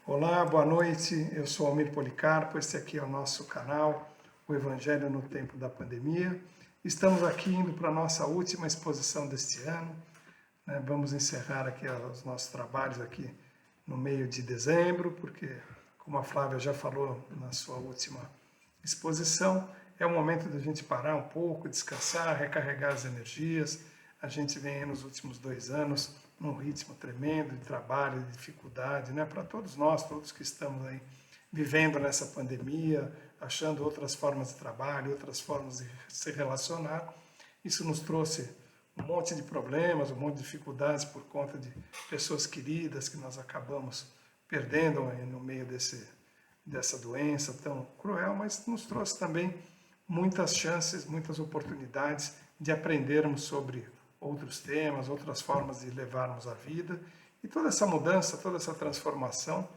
Olá, boa noite. Eu sou Almir Policarpo. Este aqui é o nosso canal, o Evangelho no Tempo da Pandemia. Estamos aqui indo para a nossa última exposição deste ano, né? Vamos encerrar aqui os nossos trabalhos aqui no meio de dezembro, porque, como a Flávia já falou na sua última exposição, é o momento da gente parar um pouco, descansar, recarregar as energias. A gente vem aí nos últimos 2 anos num ritmo tremendo de trabalho, de dificuldade, né? Para todos nós, todos que estamos aí vivendo nessa pandemia, achando outras formas de trabalho, outras formas de se relacionar. Isso nos trouxe um monte de problemas, um monte de dificuldades por conta de pessoas queridas que nós acabamos perdendo no meio dessa doença tão cruel, mas nos trouxe também muitas chances, muitas oportunidades de aprendermos sobre outros temas, outras formas de levarmos a vida. E toda essa mudança, toda essa transformação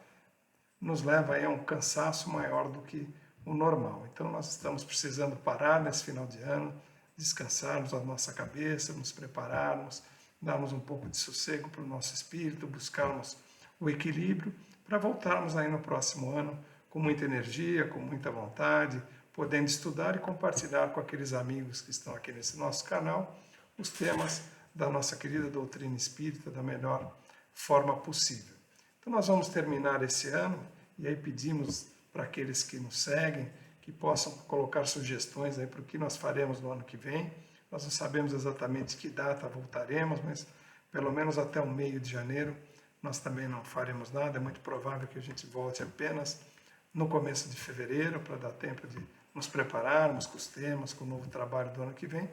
nos leva a um cansaço maior do que o normal. Então nós estamos precisando parar nesse final de ano, descansarmos a nossa cabeça, nos prepararmos, darmos um pouco de sossego para o nosso espírito, buscarmos o equilíbrio para voltarmos aí no próximo ano com muita energia, com muita vontade, podendo estudar e compartilhar com aqueles amigos que estão aqui nesse nosso canal os temas da nossa querida doutrina espírita da melhor forma possível. Então nós vamos terminar esse ano e aí pedimos para aqueles que nos seguem que possam colocar sugestões aí para o que nós faremos no ano que vem. Nós não sabemos exatamente que data voltaremos, mas pelo menos até o meio de janeiro nós também não faremos nada. É muito provável que a gente volte apenas no começo de fevereiro para dar tempo de nos prepararmos com os temas, com o novo trabalho do ano que vem.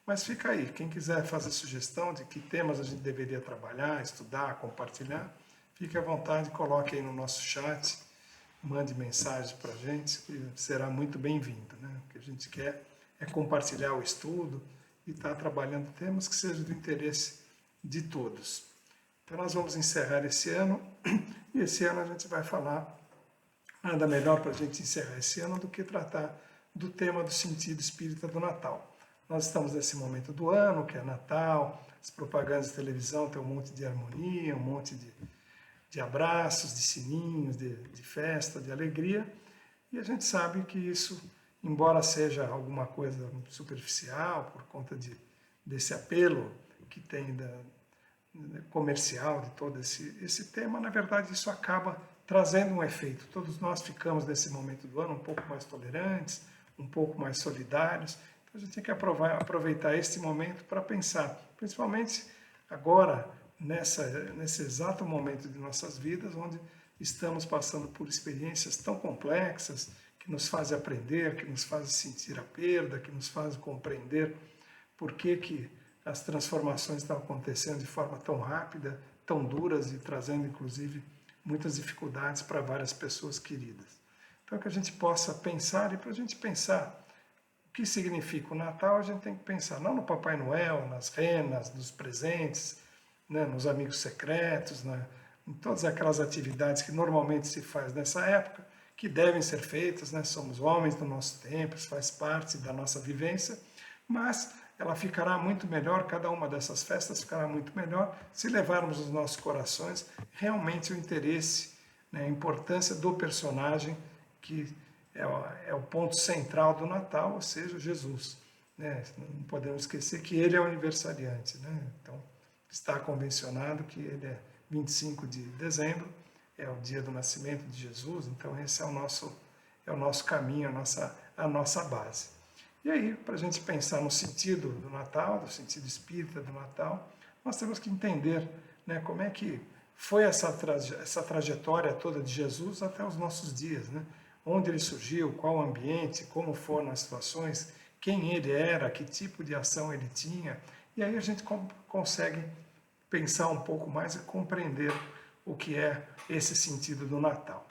Mas fica aí, quem quiser fazer sugestão de que temas a gente deveria trabalhar, estudar, compartilhar, fique à vontade, coloque aí no nosso chat, mande mensagem para a gente, que será muito bem-vindo. Né? O que a gente quer é compartilhar o estudo e estar trabalhando temas que sejam do interesse de todos. Então nós vamos encerrar esse ano, e esse ano a gente vai falar, nada melhor para a gente encerrar esse ano do que tratar do tema do sentido espírita do Natal. Nós estamos nesse momento do ano, que é Natal, as propagandas de televisão têm um monte de harmonia, um monte de abraços, de sininhos, de festa, de alegria, e a gente sabe que isso, embora seja alguma coisa superficial, por conta desse apelo que tem comercial de todo esse tema, na verdade isso acaba trazendo um efeito. Todos nós ficamos nesse momento do ano um pouco mais tolerantes, um pouco mais solidários. A gente tem que aproveitar este momento para pensar, principalmente agora, nesse exato momento de nossas vidas, onde estamos passando por experiências tão complexas, que nos fazem aprender, que nos fazem sentir a perda, que nos fazem compreender por que as transformações estão acontecendo de forma tão rápida, tão duras e trazendo, inclusive, muitas dificuldades para várias pessoas queridas. Então, que a gente possa pensar, e para a gente pensar o que significa o Natal, a gente tem que pensar não no Papai Noel, nas renas, nos presentes, né, nos amigos secretos, né, em todas aquelas atividades que normalmente se faz nessa época, que devem ser feitas, né, somos homens do nosso tempo, isso faz parte da nossa vivência, mas ela ficará muito melhor, cada uma dessas festas ficará muito melhor se levarmos nos nossos corações realmente o interesse, né, a importância do personagem que é o ponto central do Natal, ou seja, Jesus. Né? Não podemos esquecer que ele é o aniversariante. Né? Então, está convencionado que ele é 25 de dezembro, é o dia do nascimento de Jesus, então esse é o nosso caminho, a nossa base. E aí, para a gente pensar no sentido do Natal, do sentido espírita do Natal, nós temos que entender, né, como é que foi essa trajetória toda de Jesus até os nossos dias, né? Onde ele surgiu, qual o ambiente, como foram as situações, quem ele era, que tipo de ação ele tinha. E aí a gente consegue pensar um pouco mais e compreender o que é esse sentido do Natal.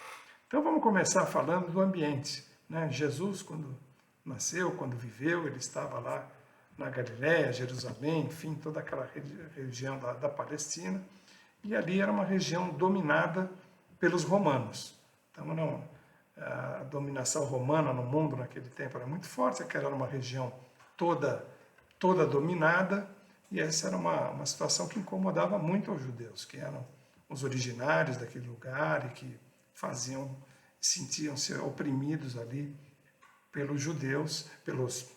Então vamos começar falando do ambiente. Né? Jesus, quando nasceu, quando viveu, ele estava lá na Galiléia, Jerusalém, enfim, toda aquela região da Palestina, e ali era uma região dominada pelos romanos. Então, a dominação romana no mundo naquele tempo era muito forte, aquela era uma região toda dominada, e essa era uma situação que incomodava muito aos judeus, que eram os originários daquele lugar e que sentiam-se oprimidos ali pelos judeus, pelos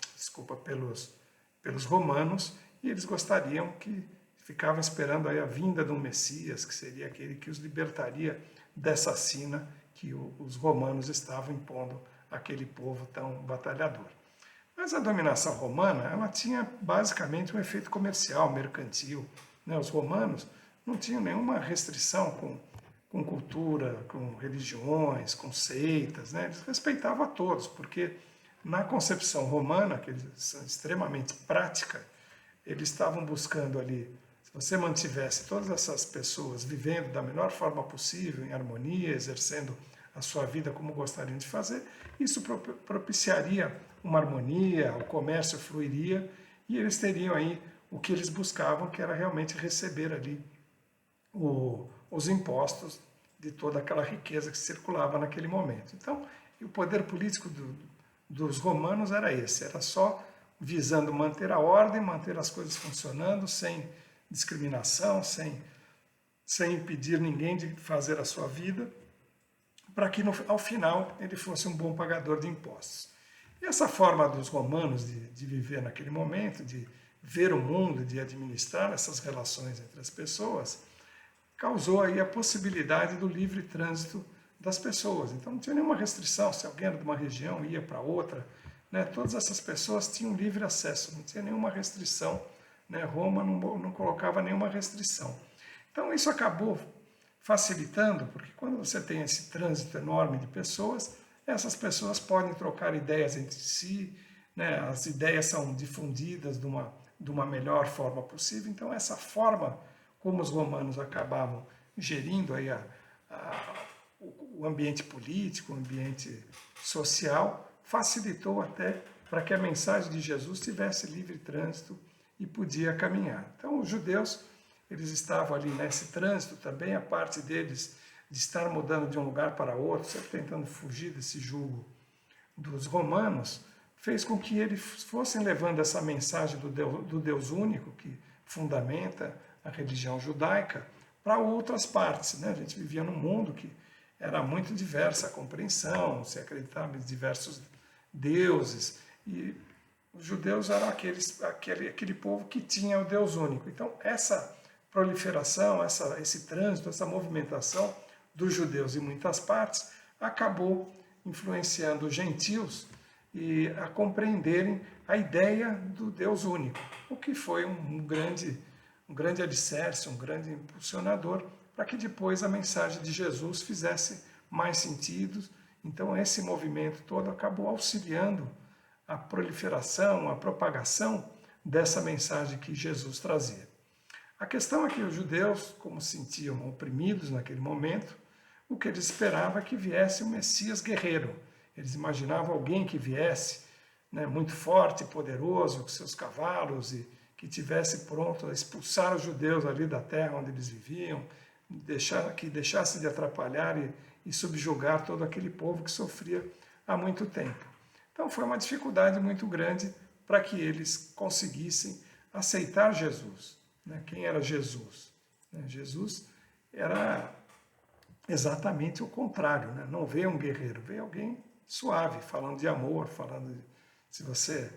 romanos, e eles gostariam ficavam esperando aí a vinda do Messias, que seria aquele que os libertaria dessa sina que os romanos estavam impondo àquele povo tão batalhador. Mas a dominação romana, ela tinha basicamente um efeito comercial, mercantil, né? Os romanos não tinham nenhuma restrição com cultura, com religiões, com seitas, né? Eles respeitavam a todos, porque na concepção romana, que eles são extremamente prática, eles estavam buscando ali, se você mantivesse todas essas pessoas vivendo da melhor forma possível, em harmonia, exercendo a sua vida como gostariam de fazer, isso propiciaria uma harmonia, o comércio fluiria e eles teriam aí o que eles buscavam, que era realmente receber ali os impostos de toda aquela riqueza que circulava naquele momento. Então, o poder político dos romanos era esse, era só visando manter a ordem, manter as coisas funcionando, sem discriminação, sem impedir ninguém de fazer a sua vida, para que ao final ele fosse um bom pagador de impostos. E essa forma dos romanos de viver naquele momento, de ver o mundo, de administrar essas relações entre as pessoas, causou aí a possibilidade do livre trânsito das pessoas. Então não tinha nenhuma restrição, se alguém era de uma região ia para outra, né? Todas essas pessoas tinham livre acesso, não tinha nenhuma restrição, né? Roma não colocava nenhuma restrição. Então isso acabou facilitando, porque quando você tem esse trânsito enorme de pessoas, essas pessoas podem trocar ideias entre si, né? As ideias são difundidas de uma melhor forma possível. Então essa forma como os romanos acabavam gerindo aí o ambiente político, o ambiente social, facilitou até para que a mensagem de Jesus tivesse livre trânsito e podia caminhar. Então os judeus, eles estavam ali nesse trânsito também, a parte deles de estar mudando de um lugar para outro, sempre tentando fugir desse jugo dos romanos, fez com que eles fossem levando essa mensagem do Deus único, que fundamenta a religião judaica, para outras partes, né? A gente vivia num mundo que era muito diversa a compreensão, se acreditava em diversos deuses, e os judeus eram aquele povo que tinha o Deus único. Então, essa proliferação, esse trânsito, essa movimentação dos judeus em muitas partes, acabou influenciando os gentios a compreenderem a ideia do Deus único, o que foi um grande alicerce, um grande impulsionador, para que depois a mensagem de Jesus fizesse mais sentido. Então esse movimento todo acabou auxiliando a proliferação, a propagação dessa mensagem que Jesus trazia. A questão é que os judeus, como se sentiam oprimidos naquele momento, o que eles esperavam é que viesse o Messias guerreiro. Eles imaginavam alguém que viesse, né, muito forte, poderoso, com seus cavalos, e que tivesse pronto a expulsar os judeus ali da terra onde eles viviam, que deixasse de atrapalhar e subjugar todo aquele povo que sofria há muito tempo. Então foi uma dificuldade muito grande para que eles conseguissem aceitar Jesus. Né? Quem era Jesus? Jesus era exatamente o contrário, né? Não veio um guerreiro, veio alguém suave, falando de amor, falando de, se você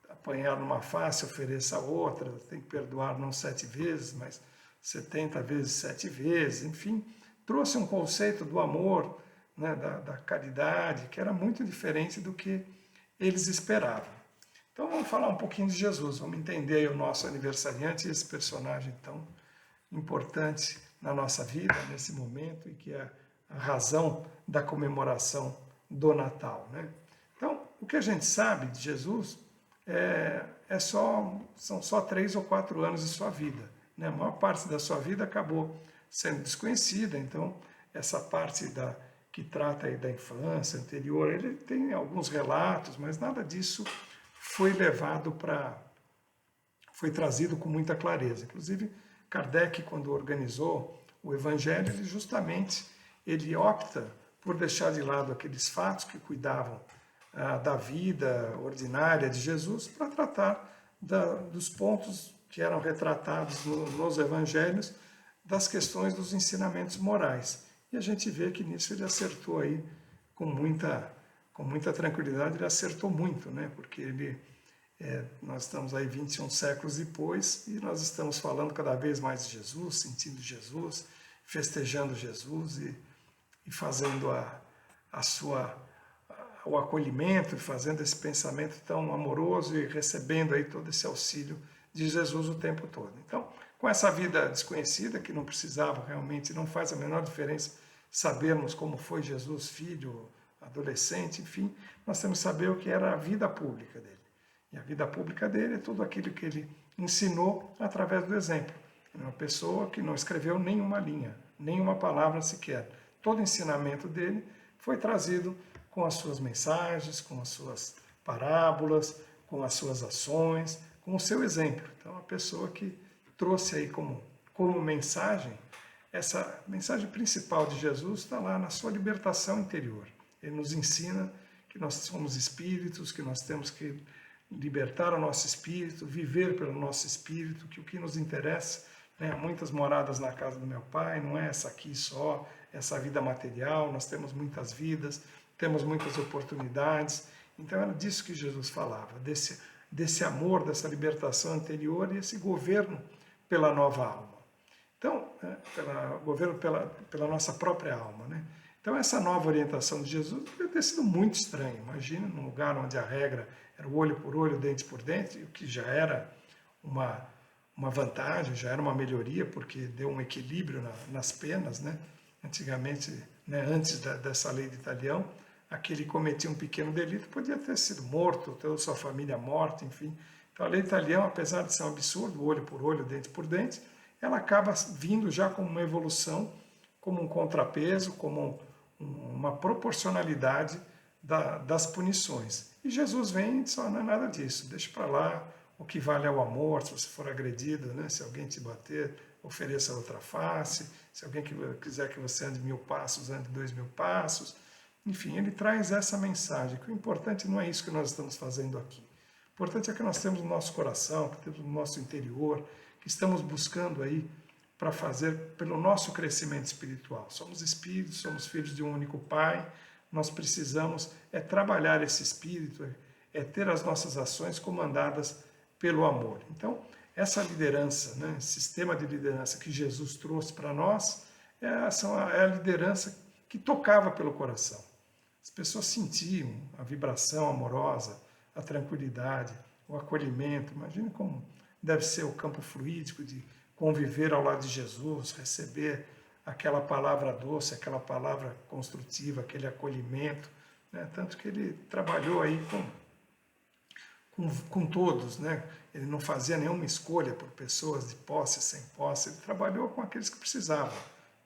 apanhar numa face, ofereça outra, tem que perdoar não 7 vezes, mas 70 vezes 7 vezes, enfim, trouxe um conceito do amor, né, da caridade, que era muito diferente do que eles esperavam. Então vamos falar um pouquinho de Jesus, vamos entender aí o nosso aniversariante, esse personagem tão importante na nossa vida, nesse momento, e que é a razão da comemoração do Natal, né? Então, o que a gente sabe de Jesus são só 3 ou 4 anos de sua vida, né? A maior parte da sua vida acabou sendo desconhecida, então essa parte que trata aí da infância anterior, ele tem alguns relatos, mas nada disso foi foi trazido com muita clareza. Inclusive, Kardec, quando organizou o Evangelho, ele opta por deixar de lado aqueles fatos que cuidavam da vida ordinária de Jesus para tratar dos pontos que eram retratados nos Evangelhos, das questões dos ensinamentos morais. E a gente vê que nisso ele acertou aí com muita tranquilidade, ele acertou muito, né? Porque nós estamos aí 21 séculos depois e nós estamos falando cada vez mais de Jesus, sentindo Jesus, festejando Jesus e fazendo o acolhimento e fazendo esse pensamento tão amoroso e recebendo aí todo esse auxílio de Jesus o tempo todo. Então, com essa vida desconhecida, que não precisava realmente, não faz a menor diferença sabermos como foi Jesus, filho, adolescente, enfim, nós temos que saber o que era a vida pública dele. E a vida pública dele é tudo aquilo que ele ensinou através do exemplo. Ele é uma pessoa que não escreveu nenhuma linha, nenhuma palavra sequer. Todo o ensinamento dele foi trazido com as suas mensagens, com as suas parábolas, com as suas ações, com o seu exemplo. Então, uma pessoa que trouxe aí como mensagem, essa mensagem principal de Jesus está lá na sua libertação interior. Ele nos ensina que nós somos espíritos, que nós temos que libertar o nosso espírito, viver pelo nosso espírito, que o que nos interessa, né, há muitas moradas na casa do meu pai, não é essa aqui só, essa vida material, nós temos muitas vidas, temos muitas oportunidades. Então era disso que Jesus falava, desse amor, dessa libertação anterior e esse governo pela nova alma. Então, governo pela nossa própria alma, né? Então, essa nova orientação de Jesus deve ter sido muito estranha. Imagina num lugar onde a regra era o olho por olho, dente por dente, o que já era uma vantagem, já era uma melhoria, porque deu um equilíbrio nas penas, né? Antigamente, né, antes dessa lei de Italião, aquele que cometia um pequeno delito podia ter sido morto, toda a sua família morta, enfim. Então, a lei de Italião, apesar de ser um absurdo, olho por olho, dente por dente, ela acaba vindo já como uma evolução, como um contrapeso, como uma proporcionalidade das punições. E Jesus vem e diz, não é nada disso, deixa para lá, o que vale é o amor, se você for agredido, né? Se alguém te bater, ofereça outra face, se alguém quiser que você ande 1000 passos, ande 2000 passos. Enfim, ele traz essa mensagem, que o importante não é isso que nós estamos fazendo aqui. O importante é que nós temos no nosso coração, que temos no nosso interior, que estamos buscando aí para fazer pelo nosso crescimento espiritual. Somos espíritos, somos filhos de um único Pai, nós precisamos trabalhar esse espírito, ter as nossas ações comandadas pelo amor. Então, essa liderança, né, esse sistema de liderança que Jesus trouxe para nós, é a liderança que tocava pelo coração. As pessoas sentiam a vibração amorosa, a tranquilidade, o acolhimento. Imagine como deve ser o campo fluídico de conviver ao lado de Jesus, receber aquela palavra doce, aquela palavra construtiva, aquele acolhimento, né? Tanto que ele trabalhou aí com todos, né? Ele não fazia nenhuma escolha por pessoas de posse, sem posse, ele trabalhou com aqueles que precisavam,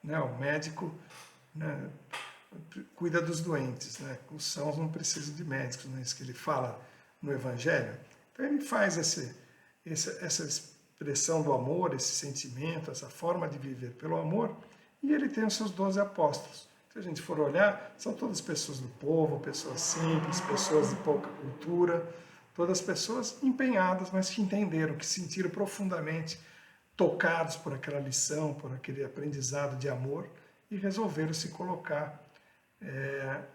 né? O médico, né, cuida dos doentes, né? Os sãos não precisam de médicos, não é isso que ele fala no Evangelho? Então ele faz essa expressão do amor, esse sentimento, essa forma de viver pelo amor, e ele tem os seus 12 apóstolos. Se a gente for olhar, são todas pessoas do povo, pessoas simples, pessoas de pouca cultura, todas pessoas empenhadas, mas que entenderam, que sentiram profundamente tocados por aquela lição, por aquele aprendizado de amor, e resolveram se colocar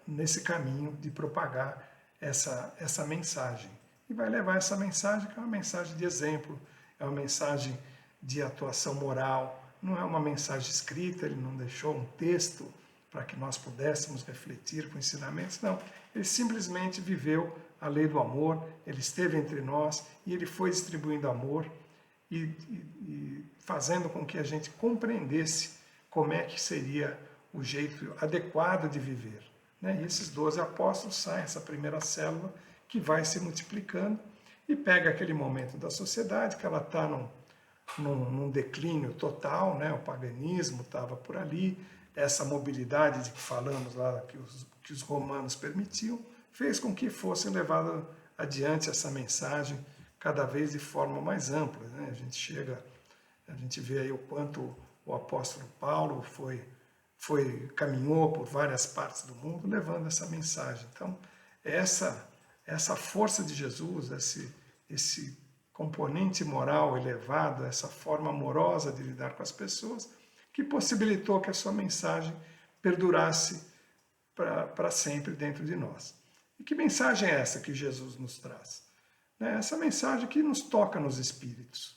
nesse caminho de propagar essa mensagem. E vai levar essa mensagem, que é uma mensagem de exemplo, é uma mensagem de atuação moral, não é uma mensagem escrita, ele não deixou um texto para que nós pudéssemos refletir com ensinamentos, não. Ele simplesmente viveu a lei do amor, ele esteve entre nós e ele foi distribuindo amor e fazendo com que a gente compreendesse como é que seria o jeito adequado de viver, né? E esses 12 apóstolos saem, essa primeira célula, que vai se multiplicando e pega aquele momento da sociedade que ela está num declínio total, né? O paganismo estava por ali, essa mobilidade de que falamos lá, que os romanos permitiam, fez com que fosse levada adiante essa mensagem cada vez de forma mais ampla, né? A gente vê aí o quanto o apóstolo Paulo caminhou por várias partes do mundo levando essa mensagem. Então, essa força de Jesus, esse componente moral elevado, essa forma amorosa de lidar com as pessoas, que possibilitou que a sua mensagem perdurasse para sempre dentro de nós. E que mensagem é essa que Jesus nos traz? Essa mensagem que nos toca nos espíritos,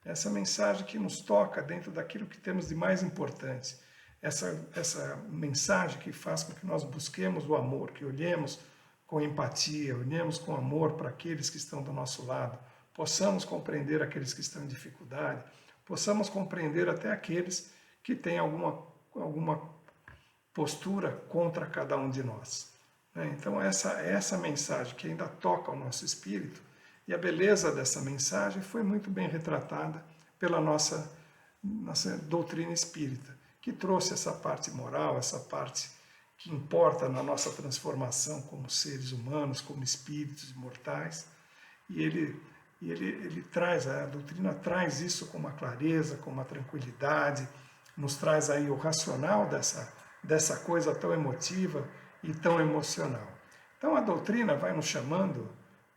essa mensagem que nos toca dentro daquilo que temos de mais importante, essa mensagem que faz com que nós busquemos o amor, que olhemos com empatia, olhemos com amor para aqueles que estão do nosso lado, possamos compreender aqueles que estão em dificuldade, possamos compreender até aqueles que têm alguma postura contra cada um de nós. Então essa mensagem que ainda toca o nosso espírito, e a beleza dessa mensagem foi muito bem retratada pela nossa doutrina espírita, que trouxe essa parte moral, essa parte que importa na nossa transformação como seres humanos, como espíritos imortais, e ele traz, a doutrina traz isso com uma clareza, com uma tranquilidade, nos traz aí o racional dessa coisa tão emotiva e tão emocional. Então a doutrina vai nos chamando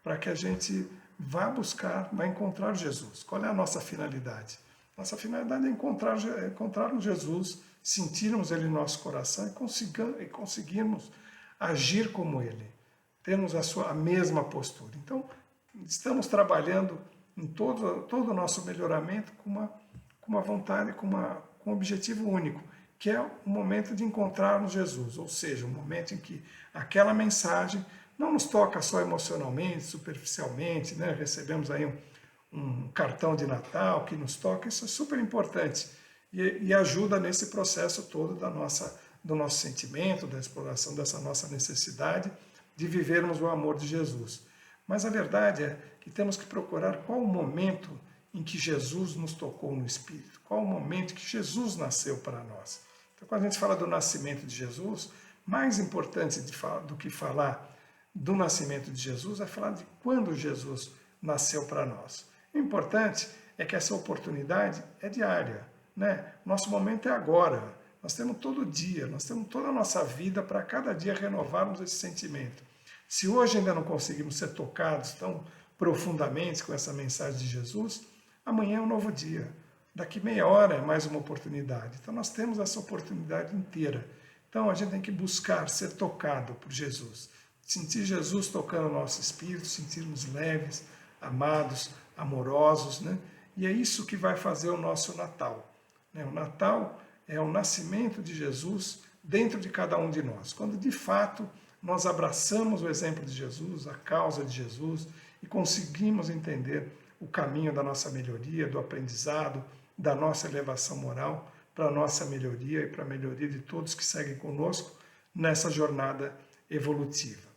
para que a gente vá buscar, vá encontrar Jesus. Qual é a nossa finalidade? Nossa finalidade é encontrarmos Jesus, sentirmos Ele no nosso coração e conseguirmos agir como Ele, termos a mesma postura. Então, estamos trabalhando em todo o nosso melhoramento com uma vontade, com um objetivo único, que é o momento de encontrarmos Jesus, ou seja, o momento em que aquela mensagem não nos toca só emocionalmente, superficialmente, recebemos aí um cartão de Natal que nos toca, isso é super importante e ajuda nesse processo todo do nosso sentimento, da exploração dessa nossa necessidade de vivermos o amor de Jesus. Mas a verdade é que temos que procurar qual o momento em que Jesus nos tocou no Espírito, qual o momento que Jesus nasceu para nós. Então, quando a gente fala do nascimento de Jesus, mais importante do que falar do nascimento de Jesus é falar de quando Jesus nasceu para nós. O importante é que essa oportunidade é diária, Nosso momento é agora. Nós temos todo dia, nós temos toda a nossa vida para cada dia renovarmos esse sentimento. Se hoje ainda não conseguimos ser tocados tão profundamente com essa mensagem de Jesus, amanhã é um novo dia. Daqui meia hora é mais uma oportunidade. Então nós temos essa oportunidade inteira. Então a gente tem que buscar ser tocado por Jesus. Sentir Jesus tocando o nosso espírito, sentirmos leves, amados, amorosos, E é isso que vai fazer o nosso Natal. O Natal é o nascimento de Jesus dentro de cada um de nós. Quando de fato nós abraçamos o exemplo de Jesus, a causa de Jesus, e conseguimos entender o caminho da nossa melhoria, do aprendizado, da nossa elevação moral, para a nossa melhoria e para a melhoria de todos que seguem conosco nessa jornada evolutiva.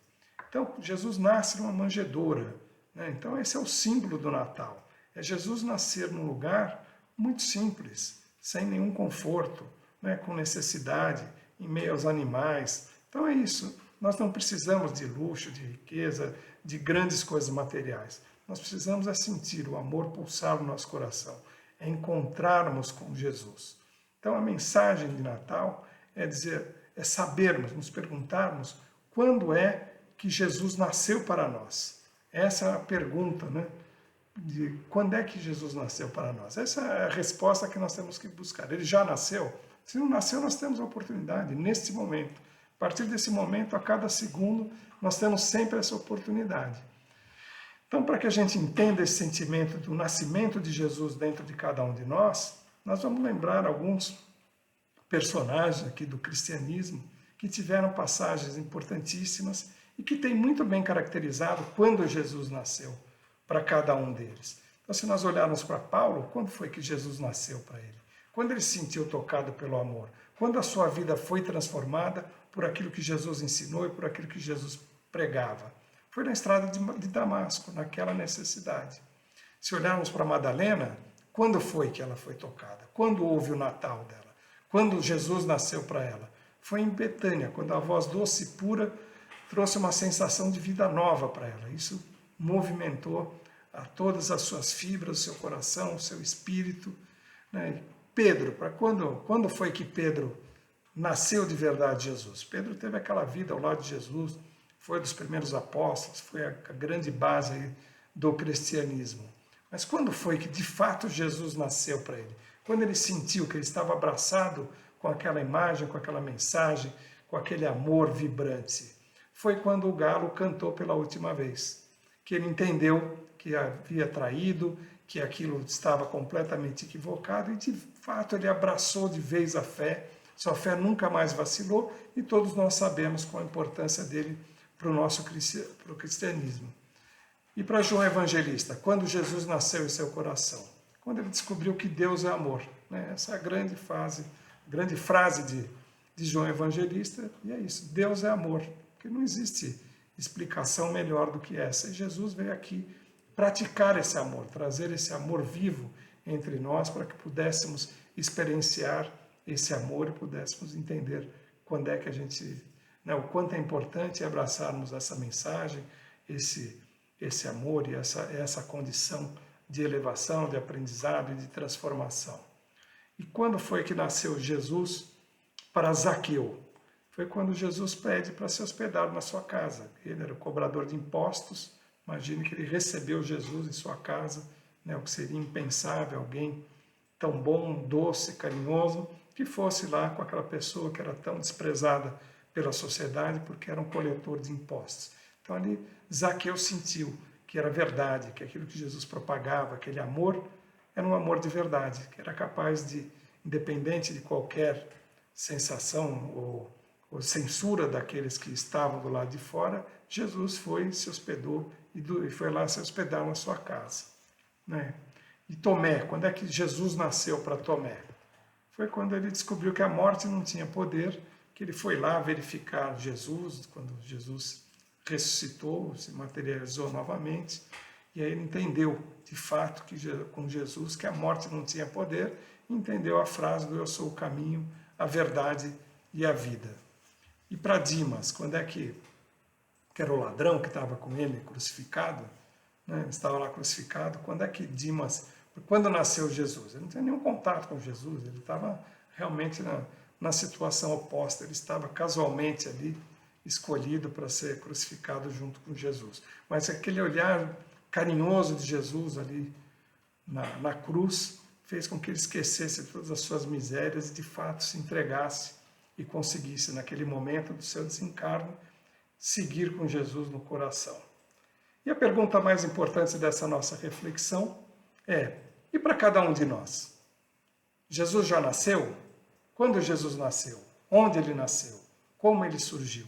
Então, Jesus nasce numa manjedoura. Então, esse é o símbolo do Natal. É Jesus nascer num lugar muito simples, sem nenhum conforto, com necessidade, em meio aos animais. Então, é isso. Nós não precisamos de luxo, de riqueza, de grandes coisas materiais. Nós precisamos sentir o amor pulsar no nosso coração, é encontrarmos com Jesus. Então, a mensagem de Natal é sabermos, nos perguntarmos quando é que Jesus nasceu para nós. Essa é a pergunta, de quando é que Jesus nasceu para nós. Essa é a resposta que nós temos que buscar. Ele já nasceu? Se não nasceu, nós temos a oportunidade, neste momento. A partir desse momento, a cada segundo, nós temos sempre essa oportunidade. Então, para que a gente entenda esse sentimento do nascimento de Jesus dentro de cada um de nós vamos lembrar alguns personagens aqui do cristianismo que tiveram passagens importantíssimas e que tem muito bem caracterizado quando Jesus nasceu para cada um deles. Então, se nós olharmos para Paulo, quando foi que Jesus nasceu para ele? Quando ele se sentiu tocado pelo amor? Quando a sua vida foi transformada por aquilo que Jesus ensinou e por aquilo que Jesus pregava? Foi na estrada de Damasco, naquela necessidade. Se olharmos para Madalena, quando foi que ela foi tocada? Quando houve o Natal dela? Quando Jesus nasceu para ela? Foi em Betânia, quando a voz doce e pura trouxe uma sensação de vida nova para ela. Isso movimentou a todas as suas fibras, o seu coração, o seu espírito. Pedro, para quando foi que Pedro nasceu de verdade Jesus? Pedro teve aquela vida ao lado de Jesus, foi dos primeiros apóstolos, foi a grande base aí do cristianismo. Mas quando foi que de fato Jesus nasceu para ele? Quando ele sentiu que ele estava abraçado com aquela imagem, com aquela mensagem, com aquele amor vibrante. Foi quando o galo cantou pela última vez, que ele entendeu que havia traído, que aquilo estava completamente equivocado e de fato ele abraçou de vez a fé. Sua fé nunca mais vacilou e todos nós sabemos qual a importância dele para o nosso cristianismo. E para João Evangelista, quando Jesus nasceu em seu coração? Quando ele descobriu que Deus é amor. Né? Essa é a grande frase de João Evangelista, e é isso, Deus é amor, porque não existe explicação melhor do que essa. E Jesus veio aqui praticar esse amor, trazer esse amor vivo entre nós para que pudéssemos experienciar esse amor e pudéssemos entender quando é que a gente, né, o quanto é importante abraçarmos essa mensagem, esse amor e essa condição de elevação, de aprendizado e de transformação. E quando foi que nasceu Jesus para Zaqueu? Foi quando Jesus pede para se hospedar na sua casa. Ele era o cobrador de impostos. Imagine que ele recebeu Jesus em sua casa, né, o que seria impensável, alguém tão bom, doce, carinhoso, que fosse lá com aquela pessoa que era tão desprezada pela sociedade porque era um coletor de impostos. Então ali Zaqueu sentiu que era verdade, que aquilo que Jesus propagava, aquele amor, era um amor de verdade, que era capaz de, independente de qualquer sensação ou censura daqueles que estavam do lado de fora, Jesus foi, se hospedou e foi lá se hospedar na sua casa. Né? E Tomé, quando é que Jesus nasceu para Tomé? Foi quando ele descobriu que a morte não tinha poder, que ele foi lá verificar Jesus, quando Jesus ressuscitou, se materializou novamente, e aí ele entendeu, de fato, que com Jesus, que a morte não tinha poder, e entendeu a frase do eu sou o caminho, a verdade e a vida. E para Dimas, quando é que era o ladrão que estava com ele crucificado, né? Ele estava lá crucificado, quando é que Dimas, quando nasceu Jesus? Ele não tinha nenhum contato com Jesus, ele estava realmente na situação oposta, ele estava casualmente ali, escolhido para ser crucificado junto com Jesus. Mas aquele olhar carinhoso de Jesus ali na cruz fez com que ele esquecesse todas as suas misérias e de fato se entregasse e conseguisse, naquele momento do seu desencarne, seguir com Jesus no coração. E a pergunta mais importante dessa nossa reflexão é: e para cada um de nós? Jesus já nasceu? Quando Jesus nasceu? Onde ele nasceu? Como ele surgiu?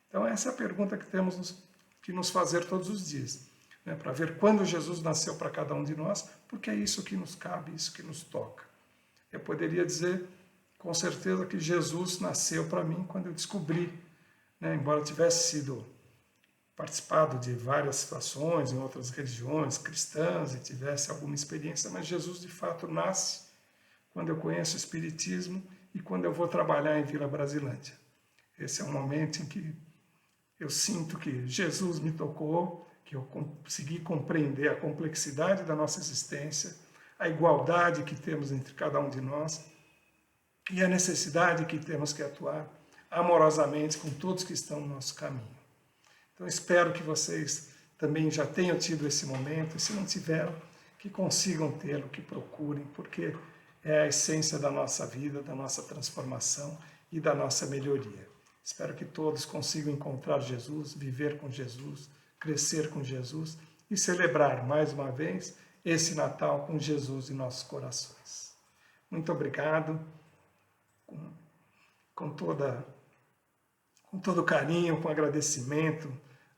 Então essa é a pergunta que temos que nos fazer todos os dias, né, para ver quando Jesus nasceu para cada um de nós, porque é isso que nos cabe, isso que nos toca. Eu poderia dizer com certeza que Jesus nasceu para mim quando eu descobri, né, embora eu tivesse participado de várias situações em outras religiões cristãs e tivesse alguma experiência, mas Jesus de fato nasce quando eu conheço o Espiritismo e quando eu vou trabalhar em Vila Brasilândia. Esse é um momento em que eu sinto que Jesus me tocou, que eu consegui compreender a complexidade da nossa existência, a igualdade que temos entre cada um de nós e a necessidade que temos que atuar amorosamente com todos que estão no nosso caminho. Então espero que vocês também já tenham tido esse momento, e se não tiveram, que consigam tê-lo, que procurem, porque é a essência da nossa vida, da nossa transformação e da nossa melhoria. Espero que todos consigam encontrar Jesus, viver com Jesus, crescer com Jesus e celebrar mais uma vez esse Natal com Jesus em nossos corações. Muito obrigado, com todo carinho, com agradecimento,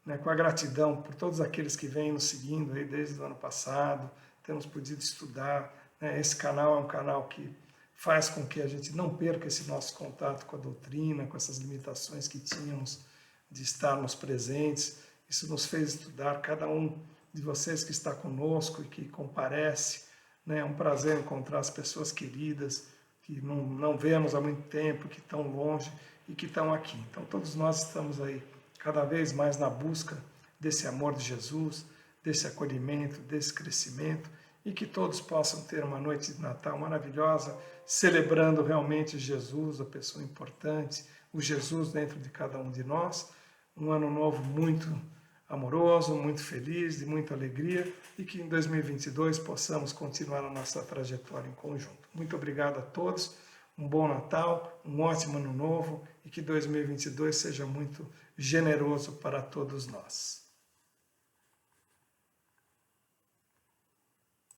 né, com a gratidão por todos aqueles que vêm nos seguindo aí desde o ano passado, temos podido estudar. Né, esse canal é um canal que faz com que a gente não perca esse nosso contato com a doutrina, com essas limitações que tínhamos de estarmos presentes. Isso nos fez estudar, cada um de vocês que está conosco e que comparece. Né, é um prazer encontrar as pessoas queridas, que não vemos há muito tempo, que estão longe e que estão aqui. Então todos nós estamos aí cada vez mais na busca desse amor de Jesus, desse acolhimento, desse crescimento, e que todos possam ter uma noite de Natal maravilhosa, celebrando realmente Jesus, a pessoa importante, o Jesus dentro de cada um de nós, um ano novo muito amoroso, muito feliz, de muita alegria, e que em 2022 possamos continuar a nossa trajetória em conjunto. Muito obrigado a todos, um bom Natal, um ótimo Ano Novo e que 2022 seja muito generoso para todos nós.